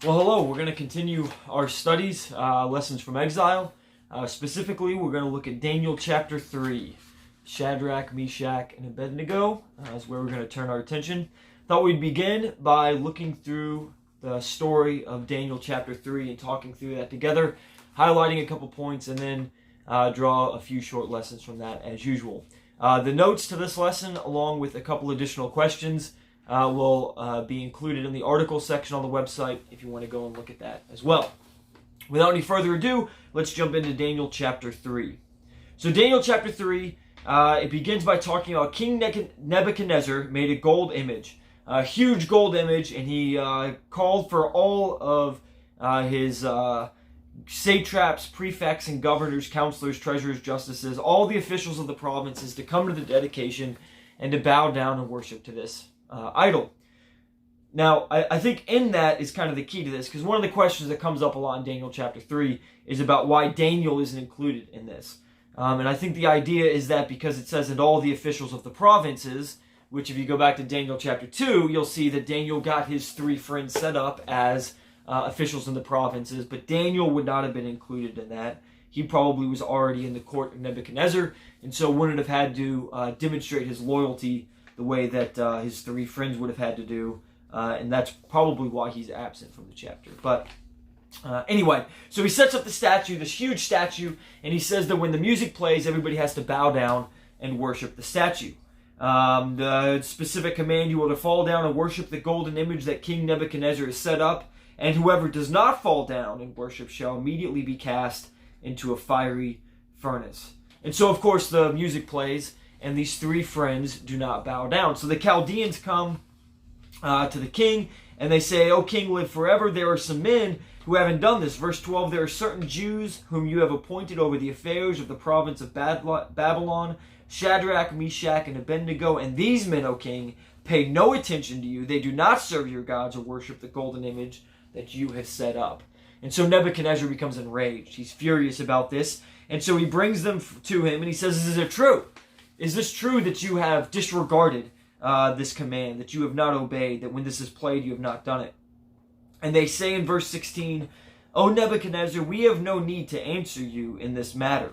Well, hello. We're going to continue our studies, lessons from Exile. Specifically, we're going to look at Daniel chapter 3. Shadrach, Meshach, and Abednego is where we're going to turn our attention. Thought we'd begin by looking through the story of Daniel chapter 3 and talking through that together, highlighting a couple points, and then draw a few short lessons from that as usual. The notes to this lesson, along with a couple additional questions, will be included in the article section on the website if you want to go and look at that as well. Without any further ado, let's jump into Daniel chapter 3. So Daniel chapter 3, it begins by talking about King Nebuchadnezzar made a gold image, a huge gold image, and he called for all of his satraps, prefects, and governors, counselors, treasurers, justices, all the officials of the provinces to come to the dedication and to bow down and worship to this idol. Now, I think in that is kind of the key to this, because one of the questions that comes up a lot in Daniel chapter 3 is about why Daniel isn't included in this. And I think the idea is that because it says that all the officials of the provinces, which if you go back to Daniel chapter 2, you'll see that Daniel got his three friends set up as officials in the provinces, but Daniel would not have been included in that. He probably was already in the court of Nebuchadnezzar, and so wouldn't have had to demonstrate his loyalty the way that his three friends would have had to do, and that's probably why he's absent from the chapter. But anyway, so he sets up the statue, this huge statue, and he says that when the music plays, everybody has to bow down and worship the statue. The specific command, you are to fall down and worship the golden image that King Nebuchadnezzar has set up, and whoever does not fall down and worship shall immediately be cast into a fiery furnace. And so, of course, the music plays, and these three friends do not bow down. So the Chaldeans come to the king, and they say, "O king, live forever. There are some men who haven't done this." Verse 12, "There are certain Jews whom you have appointed over the affairs of the province of Babylon, Shadrach, Meshach, and Abednego. And these men, O king, pay no attention to you. They do not serve your gods or worship the golden image that you have set up." And so Nebuchadnezzar becomes enraged. He's furious about this. And so he brings them to him, and he says, "Is it true? Is this true that you have disregarded this command, that you have not obeyed, that when this is played, you have not done it?" And they say in verse 16, "O Nebuchadnezzar, we have no need to answer you in this matter.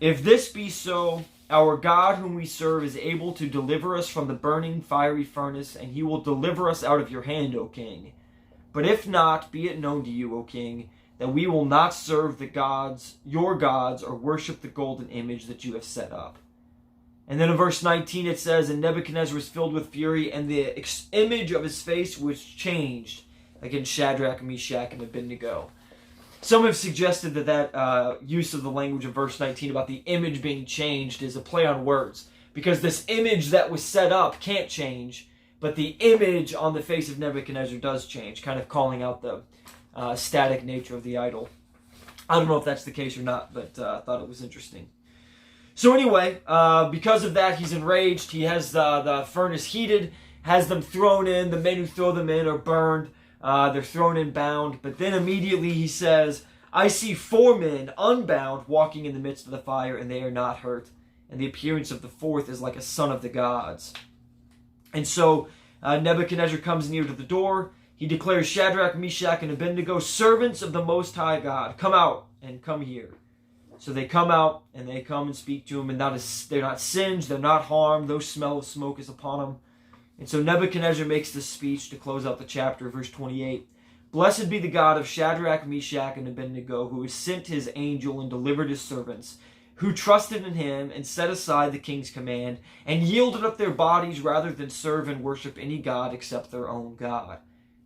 If this be so, our God whom we serve is able to deliver us from the burning fiery furnace, and he will deliver us out of your hand, O king. But if not, be it known to you, O king, that we will not serve your gods, or worship the golden image that you have set up." And then in verse 19 it says, "And Nebuchadnezzar was filled with fury, and the image of his face was changed against Shadrach, Meshach, and Abednego." Some have suggested that use of the language of verse 19 about the image being changed is a play on words, because this image that was set up can't change, but the image on the face of Nebuchadnezzar does change, kind of calling out the static nature of the idol. I don't know if that's the case or not, but I thought it was interesting. So anyway, because of that, he's enraged. He has the furnace heated, has them thrown in. The men who throw them in are burned. They're thrown in bound. But then immediately he says, "I see four men unbound walking in the midst of the fire, and they are not hurt. And the appearance of the fourth is like a son of the gods." And so Nebuchadnezzar comes near to the door. He declares, "Shadrach, Meshach, and Abednego, servants of the Most High God, come out and come here." So they come out, and they come and speak to him, and they're not singed, they're not harmed, no smell of smoke is upon them. And so Nebuchadnezzar makes this speech to close out the chapter, verse 28. "Blessed be the God of Shadrach, Meshach, and Abednego, who has sent his angel and delivered his servants, who trusted in him and set aside the king's command, and yielded up their bodies rather than serve and worship any god except their own God.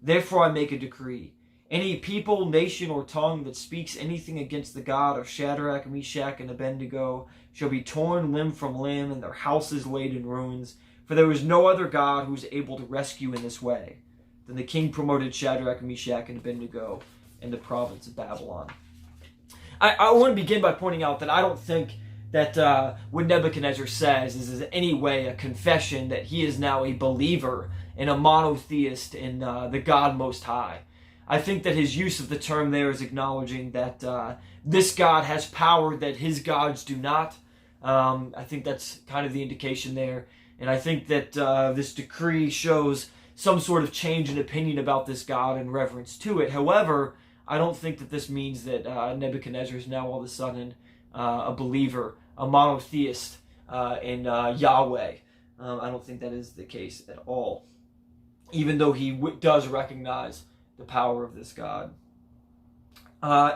Therefore I make a decree. Any people, nation, or tongue that speaks anything against the God of Shadrach, Meshach, and Abednego shall be torn limb from limb, and their houses laid in ruins. For there is no other God who is able to rescue in this way." Then the king promoted Shadrach, Meshach, and Abednego in the province of Babylon. I want to begin by pointing out that I don't think that what Nebuchadnezzar says is in any way a confession that he is now a believer and a monotheist in the God Most High. I think that his use of the term there is acknowledging that this God has power that his gods do not. I think that's kind of the indication there. And I think that this decree shows some sort of change in opinion about this God and reverence to it. However, I don't think that this means that Nebuchadnezzar is now all of a sudden a believer, a monotheist in Yahweh. I don't think that is the case at all, even though he does recognize the power of this God.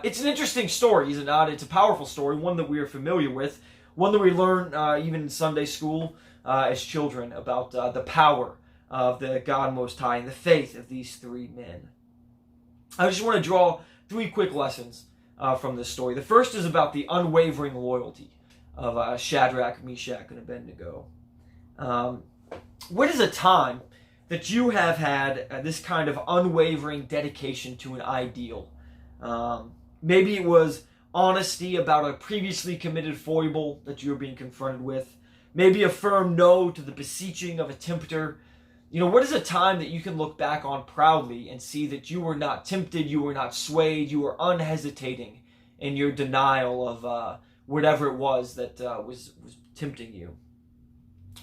It's an interesting story, is it not? It's a powerful story, one that we are familiar with, one that we learn even in Sunday school as children about the power of the God Most High and the faith of these three men. I just want to draw three quick lessons from this story. The first is about the unwavering loyalty of Shadrach, Meshach, and Abednego. What is a time that you have had this kind of unwavering dedication to an ideal? Maybe it was honesty about a previously committed foible that you were being confronted with. Maybe a firm no to the beseeching of a tempter. You know, what is a time that you can look back on proudly and see that you were not tempted, you were not swayed, you were unhesitating in your denial of whatever it was that was tempting you?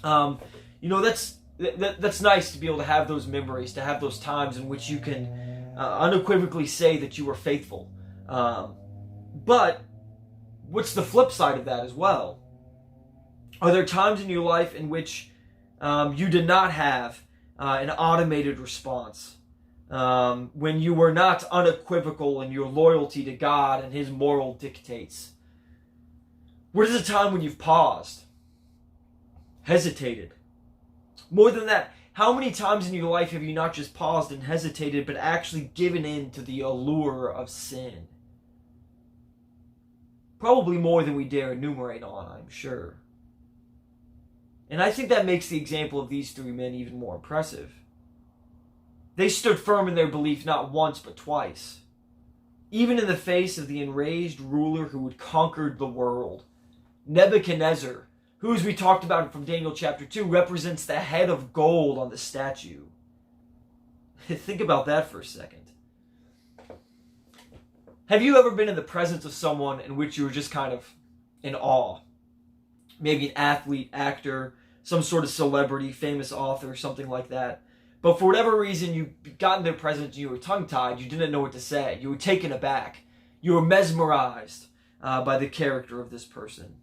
You know, that's nice to be able to have those memories, to have those times in which you can unequivocally say that you were faithful. But what's the flip side of that as well? Are there times in your life in which you did not have an automated response? When you were not unequivocal in your loyalty to God and His moral dictates? What is a time when you've paused, hesitated? More than that, how many times in your life have you not just paused and hesitated, but actually given in to the allure of sin? Probably more than we dare enumerate on, I'm sure. And I think that makes the example of these three men even more impressive. They stood firm in their belief not once but twice, even in the face of the enraged ruler who had conquered the world. Nebuchadnezzar, who, as we talked about from Daniel chapter 2, represents the head of gold on the statue. Think about that for a second. Have you ever been in the presence of someone in which you were just kind of in awe? Maybe an athlete, actor, some sort of celebrity, famous author, something like that. But for whatever reason, you got in their presence and you were tongue-tied. You didn't know what to say. You were taken aback. You were mesmerized by the character of this person.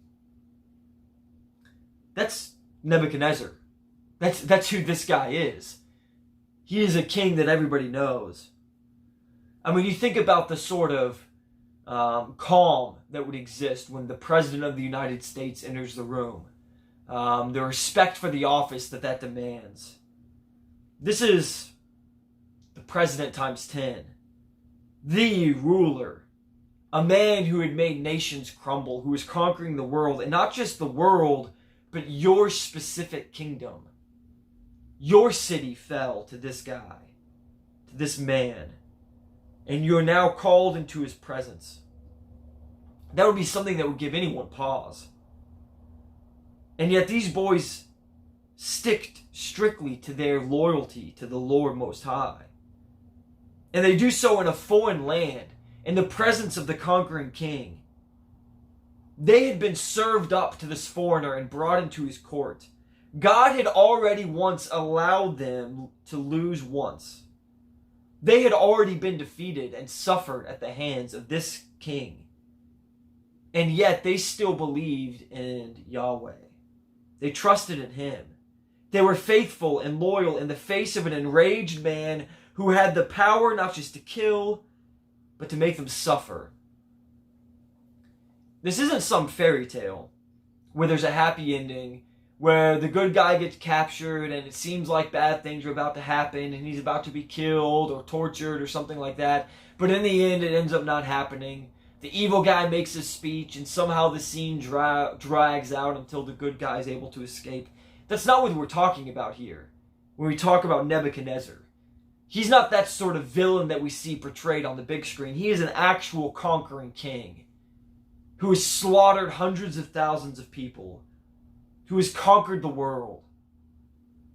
That's Nebuchadnezzar. That's who this guy is. He is a king that everybody knows. I mean, you think about the sort of calm that would exist when the President of the United States enters the room. The respect for the office that demands. This is the president times 10. The ruler. A man who had made nations crumble, who was conquering the world. And not just the world, but your specific kingdom. Your city fell to this guy, to this man. And you're now called into his presence. That would be something that would give anyone pause. And yet these boys stick strictly to their loyalty to the Lord Most High. And they do so in a foreign land, in the presence of the conquering king. They had been served up to this foreigner and brought into his court. God had already once allowed them to lose once. They had already been defeated and suffered at the hands of this king. And yet they still believed in Yahweh. They trusted in Him. They were faithful and loyal in the face of an enraged man who had the power not just to kill, but to make them suffer. This isn't some fairy tale where there's a happy ending, where the good guy gets captured and it seems like bad things are about to happen and he's about to be killed or tortured or something like that. But in the end, it ends up not happening. The evil guy makes his speech and somehow the scene drags out until the good guy is able to escape. That's not what we're talking about here when we talk about Nebuchadnezzar. He's not that sort of villain that we see portrayed on the big screen. He is an actual conquering king who has slaughtered hundreds of thousands of people, who has conquered the world.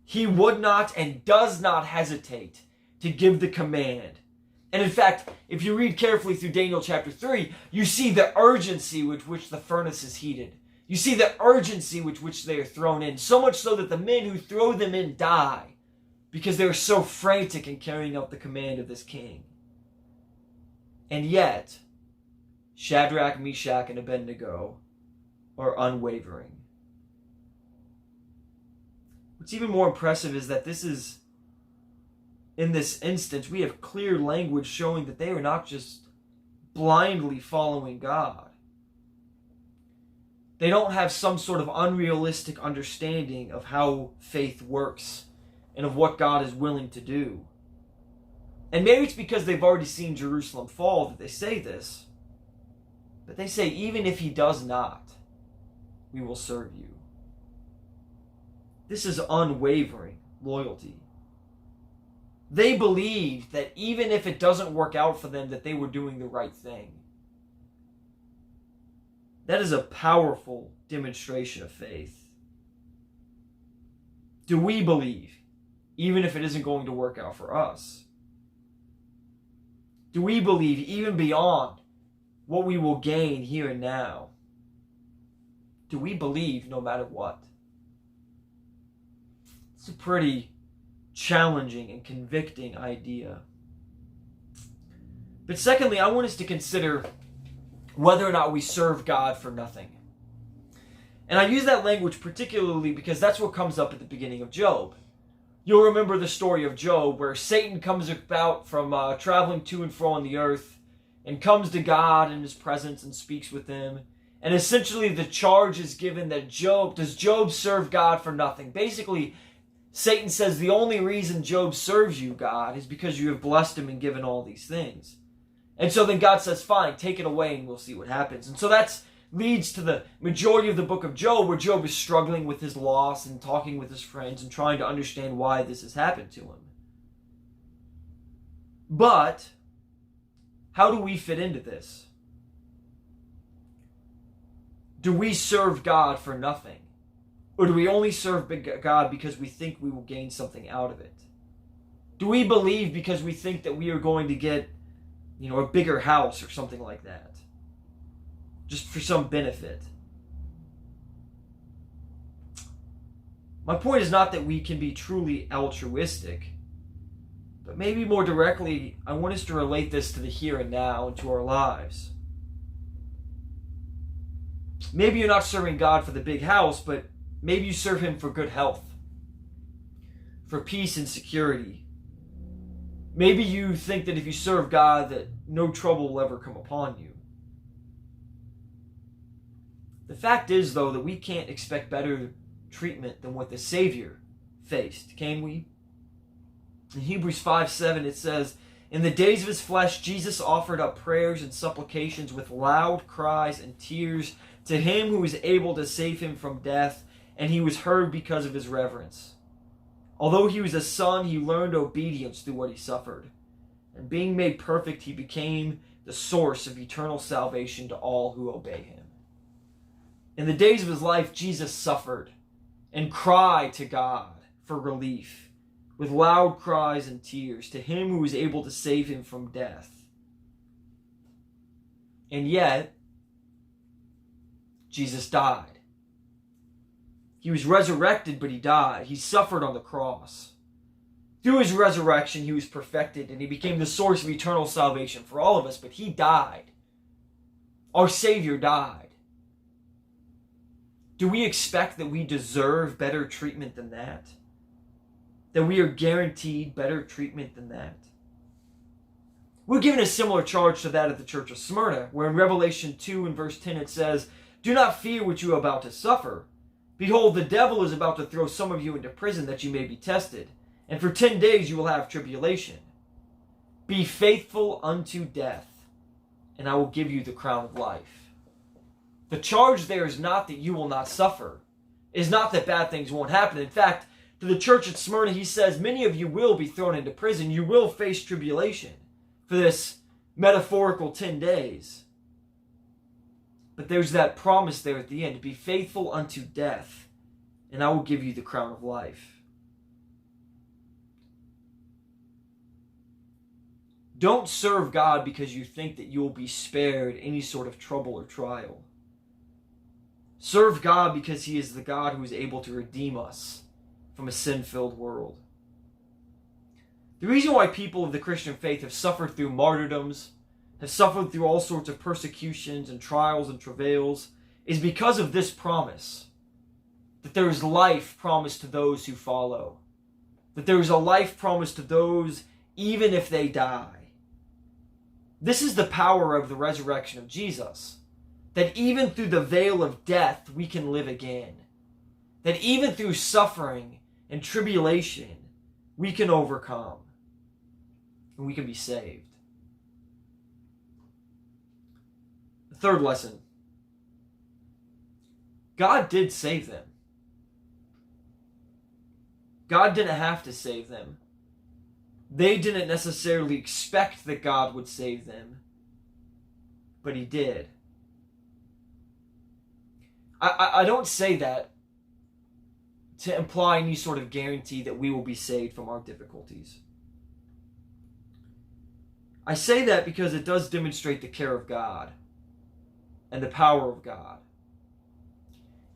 He would not and does not hesitate to give the command. And in fact, if you read carefully through Daniel chapter 3, you see the urgency with which the furnace is heated. You see the urgency with which they are thrown in, so much so that the men who throw them in die. because they were so frantic in carrying out the command of this king. And yet, Shadrach, Meshach, and Abednego are unwavering. What's even more impressive is that in this instance, we have clear language showing that they are not just blindly following God. They don't have some sort of unrealistic understanding of how faith works and of what God is willing to do. And maybe it's because they've already seen Jerusalem fall that they say this. But they say, even if he does not, we will serve you. This is unwavering loyalty. They believed that even if it doesn't work out for them, that they were doing the right thing. That is a powerful demonstration of faith. Do we believe, even if it isn't going to work out for us? Do we believe even beyond what we will gain here and now? Do we believe no matter what? It's a pretty challenging and convicting idea. But secondly, I want us to consider whether or not we serve God for nothing. And I use that language particularly because that's what comes up at the beginning of Job. You'll remember the story of Job where Satan comes about from traveling to and fro on the earth and comes to God in his presence and speaks with him. And essentially the charge is given that does Job serve God for nothing? Basically, Satan says the only reason Job serves you, God, is because you have blessed him and given all these things. And so then God says, fine, take it away and we'll see what happens. And so that leads to the majority of the book of Job, where Job is struggling with his loss and talking with his friends and trying to understand why this has happened to him. But how do we fit into this? Do we serve God for nothing? Or do we only serve God because we think we will gain something out of it? Do we believe because we think that we are going to get, a bigger house or something like that? Just for some benefit. My point is not that we can be truly altruistic, but maybe more directly, I want us to relate this to the here and now and to our lives. Maybe you're not serving God for the big house, but maybe you serve him for good health, for peace and security. Maybe you think that if you serve God, that no trouble will ever come upon you. The fact is, though, that we can't expect better treatment than what the Savior faced, can we? In Hebrews 5:7 it says, in the days of his flesh, Jesus offered up prayers and supplications with loud cries and tears to him who was able to save him from death, and he was heard because of his reverence. Although he was a son, he learned obedience through what he suffered. And being made perfect, he became the source of eternal salvation to all who obey him. In the days of his life, Jesus suffered and cried to God for relief with loud cries and tears to him who was able to save him from death. And yet, Jesus died. He was resurrected, but he died. He suffered on the cross. Through his resurrection, he was perfected, and he became the source of eternal salvation for all of us, but he died. Our Savior died. Do we expect that we deserve better treatment than that? That we are guaranteed better treatment than that? We're given a similar charge to that of the church of Smyrna, where in Revelation 2 and verse 10 it says, do not fear what you are about to suffer. Behold, the devil is about to throw some of you into prison that you may be tested, and for 10 days you will have tribulation. Be faithful unto death, and I will give you the crown of life. The charge there is not that you will not suffer. It is not that bad things won't happen. In fact, to the church at Smyrna, he says, many of you will be thrown into prison. You will face tribulation for this metaphorical 10 days. But there's that promise there at the end, be faithful unto death, and I will give you the crown of life. Don't serve God because you think that you will be spared any sort of trouble or trial. Serve God because he is the God who is able to redeem us from a sin-filled world. The reason why people of the Christian faith have suffered through martyrdoms, have suffered through all sorts of persecutions and trials and travails, is because of this promise. That there is life promised to those who follow. That there is a life promised to those even if they die. This is the power of the resurrection of Jesus. That even through the veil of death, we can live again. That even through suffering and tribulation, we can overcome. And we can be saved. The third lesson. God did save them. God didn't have to save them. They didn't necessarily expect that God would save them. But He did. I don't say that to imply any sort of guarantee that we will be saved from our difficulties. I say that because it does demonstrate the care of God and the power of God.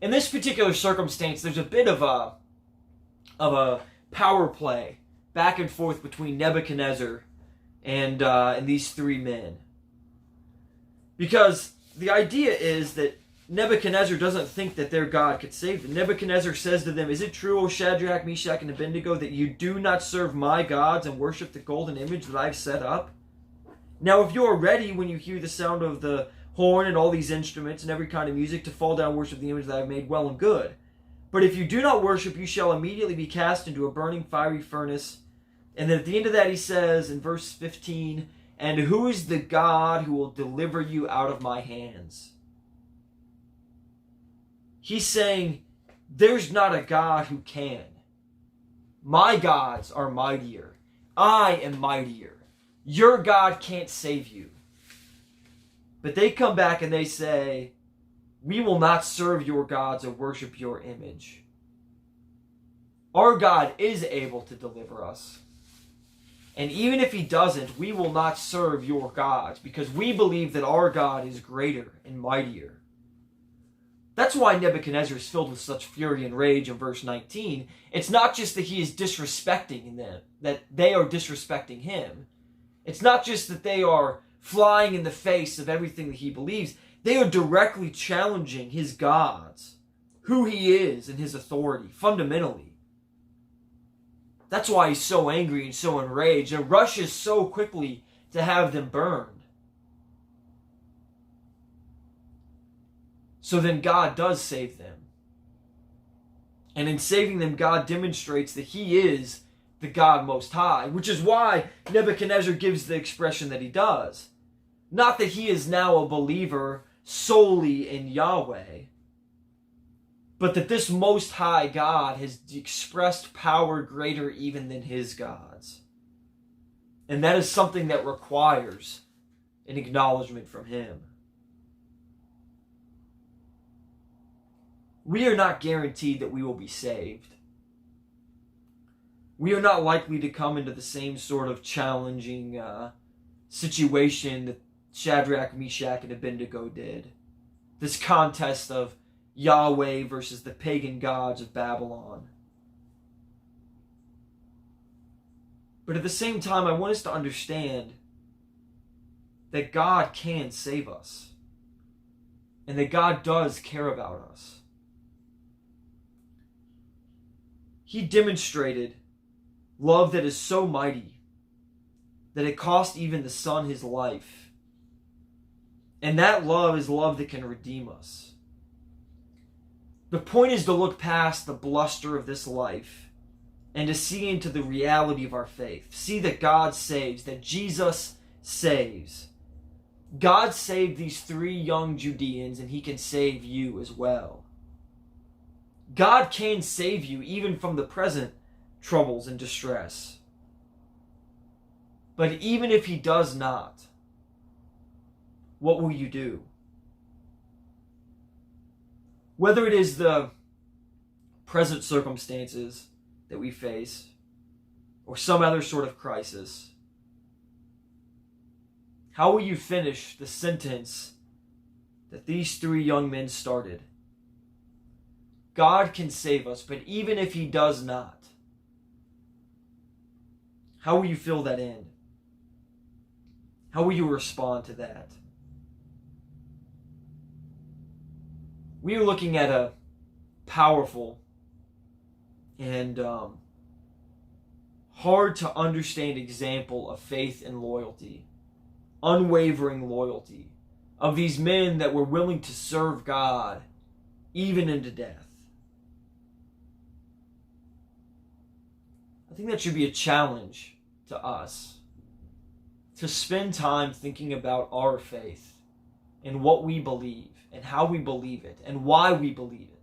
In this particular circumstance, there's a bit of a power play back and forth between Nebuchadnezzar and these three men. Because the idea is that Nebuchadnezzar doesn't think that their God could save them. Nebuchadnezzar says to them, "Is it true, O Shadrach, Meshach, and Abednego, that you do not serve my gods and worship the golden image that I've set up? Now if you are ready when you hear the sound of the horn and all these instruments and every kind of music to fall down and worship the image that I have made, well and good. But if you do not worship, you shall immediately be cast into a burning fiery furnace." And then at the end of that he says in verse 15, "And who is the God who will deliver you out of my hands?" He's saying, there's not a God who can. My gods are mightier. I am mightier. Your God can't save you. But they come back and they say, we will not serve your gods or worship your image. Our God is able to deliver us. And even if He doesn't, we will not serve your gods because we believe that our God is greater and mightier. That's why Nebuchadnezzar is filled with such fury and rage in verse 19. It's not just that he is disrespecting them, that they are disrespecting him. It's not just that they are flying in the face of everything that he believes. They are directly challenging his gods, who he is and his authority, fundamentally. That's why he's so angry and so enraged and rushes so quickly to have them burned. So then God does save them. And in saving them, God demonstrates that He is the God Most High, which is why Nebuchadnezzar gives the expression that he does. Not that he is now a believer solely in Yahweh, but that this Most High God has expressed power greater even than his gods. And that is something that requires an acknowledgement from Him. We are not guaranteed that we will be saved. We are not likely to come into the same sort of challenging situation that Shadrach, Meshach, and Abednego did. This contest of Yahweh versus the pagan gods of Babylon. But at the same time, I want us to understand that God can save us. And that God does care about us. He demonstrated love that is so mighty that it cost even the Son His life. And that love is love that can redeem us. The point is to look past the bluster of this life and to see into the reality of our faith. See that God saves, that Jesus saves. God saved these three young Judeans, and He can save you as well. God can save you even from the present troubles and distress. But even if He does not, what will you do? Whether it is the present circumstances that we face, or some other sort of crisis, how will you finish the sentence that these three young men started? God can save us, but even if He does not, How will you fill that in? How will you respond to that? We are looking at a powerful and hard to understand example of faith and loyalty, unwavering loyalty, of these men that were willing to serve God even into death. I think that should be a challenge to us, to spend time thinking about our faith and what we believe and how we believe it and why we believe it.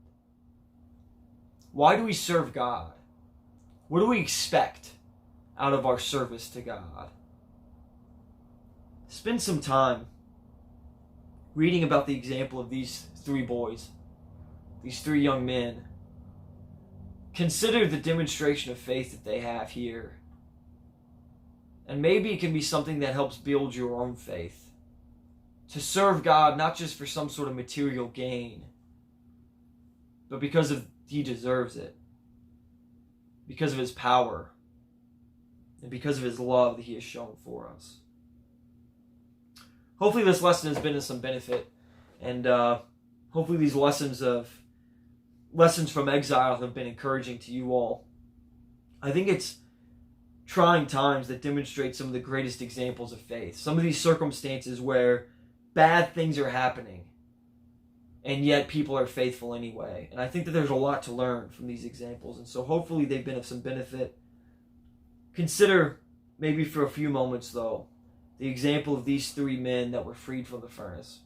Why do we serve God? What do we expect out of our service to God? Spend some time reading about the example of these three boys, these three young men. Consider the demonstration of faith that they have here. And maybe it can be something that helps build your own faith. To serve God not just for some sort of material gain, but because He deserves it. Because of His power. And because of His love that He has shown for us. Hopefully this lesson has been of some benefit. And hopefully these lessons from Exile have been encouraging to you all. I think it's trying times that demonstrate some of the greatest examples of faith. Some of these circumstances where bad things are happening, and yet people are faithful anyway. And I think that there's a lot to learn from these examples. And so hopefully they've been of some benefit. Consider, maybe for a few moments though, the example of these three men that were freed from the furnace.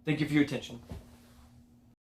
Thank you for your attention.